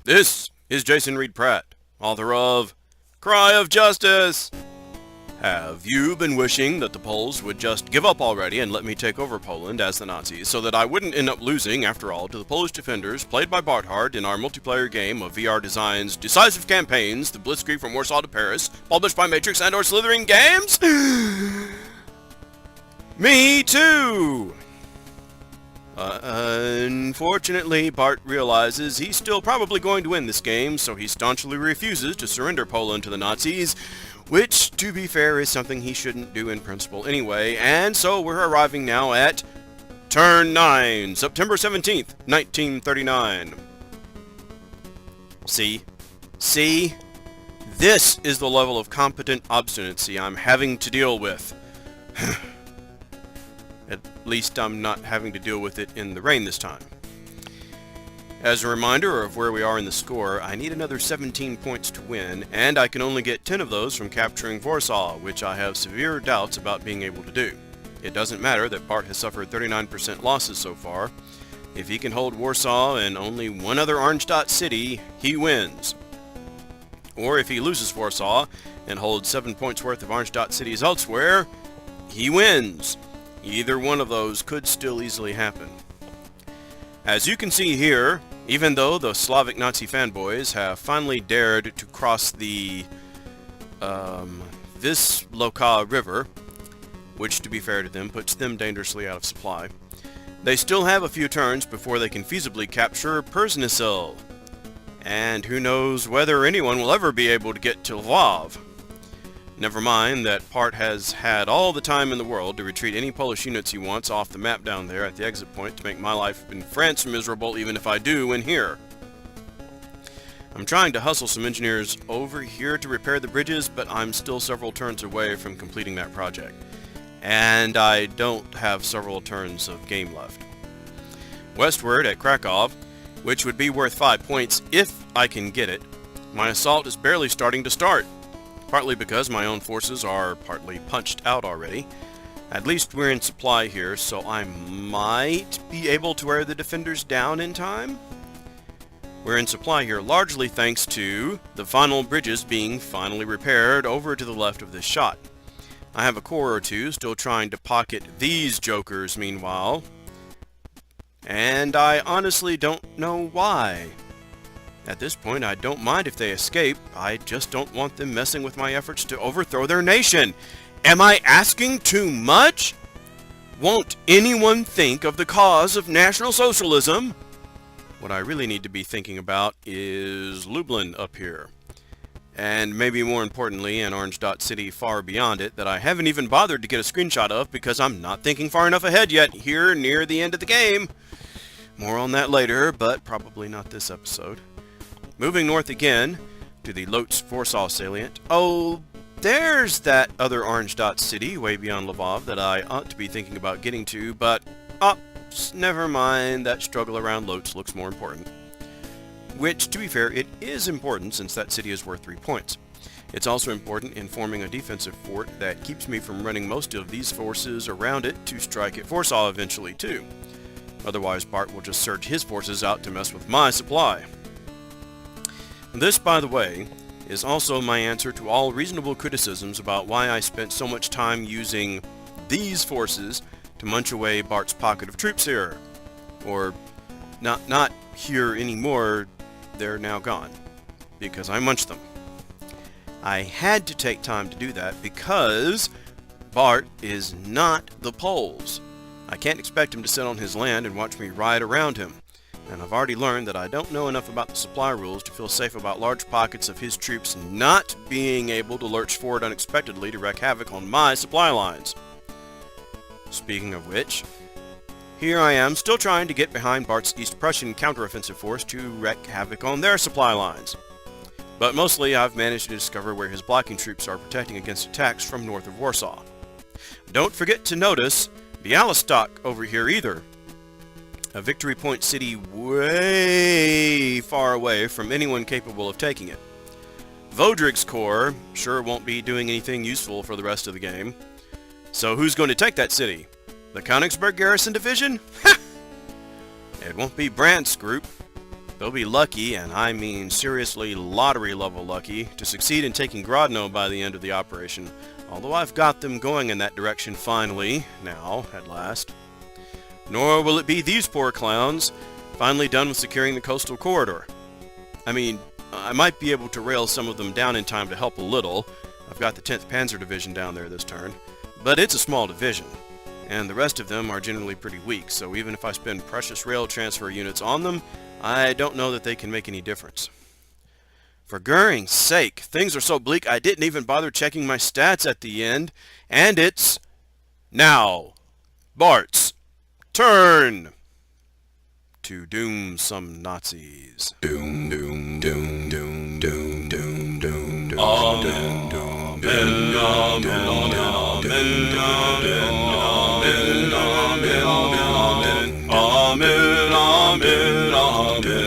This is Jason Reed Pratt, author of Cry of Justice. Have you been wishing that the Poles would just give up already and let me take over Poland as the Nazis so that I wouldn't end up losing, after all, to the Polish defenders played by Barthheart in our multiplayer game of VR Design's Decisive campaigns, the Blitzkrieg from Warsaw to Paris, published by Matrix and/or Slitherine Games? Me too! Unfortunately, Bart realizes he's still probably going to win this game, so he staunchly refuses to surrender Poland to the Nazis, which, to be fair, is something he shouldn't do in principle anyway, and so we're arriving now at Turn 9, September 17th, 1939. See? This is the level of competent obstinacy I'm having to deal with. At least I'm not having to deal with it in the rain this time. As a reminder of where we are in the score, I need another 17 points to win, and I can only get 10 of those from capturing Warsaw, which I have severe doubts about being able to do. It doesn't matter that Bart has suffered 39% losses so far. If he can hold Warsaw and only one other orange dot city, he wins. Or if he loses Warsaw and holds 7 points worth of orange dot cities elsewhere, he wins. Either one of those could still easily happen. As you can see here, even though the Slavic Nazi fanboys have finally dared to cross the Wisła River, which, to be fair to them, puts them dangerously out of supply, they still have a few turns before they can feasibly capture Przemysl. And who knows whether anyone will ever be able to get to Lwów. Never mind that Part has had all the time in the world to retreat any Polish units he wants off the map down there at the exit point to make my life in France miserable even if I do win here. I'm trying to hustle some engineers over here to repair the bridges, but I'm still several turns away from completing that project. And I don't have several turns of game left. Westward at Krakow, which would be worth 5 points if I can get it, my assault is barely starting to start. Partly because my own forces are partly punched out already. At least we're in supply here, so I might be able to wear the defenders down in time. We're in supply here largely thanks to the final bridges being finally repaired over to the left of this shot. I have a corps or two still trying to pocket these jokers meanwhile, and I honestly don't know why. At this point, I don't mind if they escape. I just don't want them messing with my efforts to overthrow their nation. Am I asking too much? Won't anyone think of the cause of National Socialism? What I really need to be thinking about is Lublin up here. And maybe more importantly, an orange dot city far beyond it that I haven't even bothered to get a screenshot of because I'm not thinking far enough ahead yet here near the end of the game. More on that later, but probably not this episode. Moving north again to the Lodz-Warsaw salient. Oh, there's that other orange dot city way beyond Lwów that I ought to be thinking about getting to, but never mind, that struggle around Lodz looks more important. Which, to be fair, it is important since that city is worth 3 points. It's also important in forming a defensive fort that keeps me from running most of these forces around it to strike at Warsaw eventually too. Otherwise, Bart will just surge his forces out to mess with my supply. This, by the way, is also my answer to all reasonable criticisms about why I spent so much time using these forces to munch away Bart's pocket of troops here. Or, not here anymore, they're now gone. Because I munched them. I had to take time to do that because Bart is not the Poles. I can't expect him to sit on his land and watch me ride around him. And I've already learned that I don't know enough about the supply rules to feel safe about large pockets of his troops not being able to lurch forward unexpectedly to wreak havoc on my supply lines. Speaking of which, here I am still trying to get behind Bart's East Prussian counteroffensive force to wreak havoc on their supply lines. But mostly I've managed to discover where his blocking troops are protecting against attacks from north of Warsaw. Don't forget to notice Białystok over here either. a victory point city way far away from anyone capable of taking it. Vodrig's corps sure won't be doing anything useful for the rest of the game. So who's going to take that city? The Königsberg Garrison Division? Ha! It won't be Brandt's group. They'll be lucky, and I mean seriously lottery level lucky, to succeed in taking Grodno by the end of the operation. Although I've got them going in that direction finally, now, at last. Nor will it be these poor clowns, finally done with securing the coastal corridor. I mean, I might be able to rail some of them down in time to help a little. I've got the 10th Panzer Division down there this turn. But it's a small division, and the rest of them are generally pretty weak, so even if I spend precious rail transfer units on them, I don't know that they can make any difference. For Goering's sake, things are so bleak I didn't even bother checking my stats at the end, and it's now Bart's turn to doom some Nazis. Doom, doom, doom, doom, doom, doom, doom, doom. Amen, amen, amen, amen, amen, amen, amen, amen, amen, amen, amen.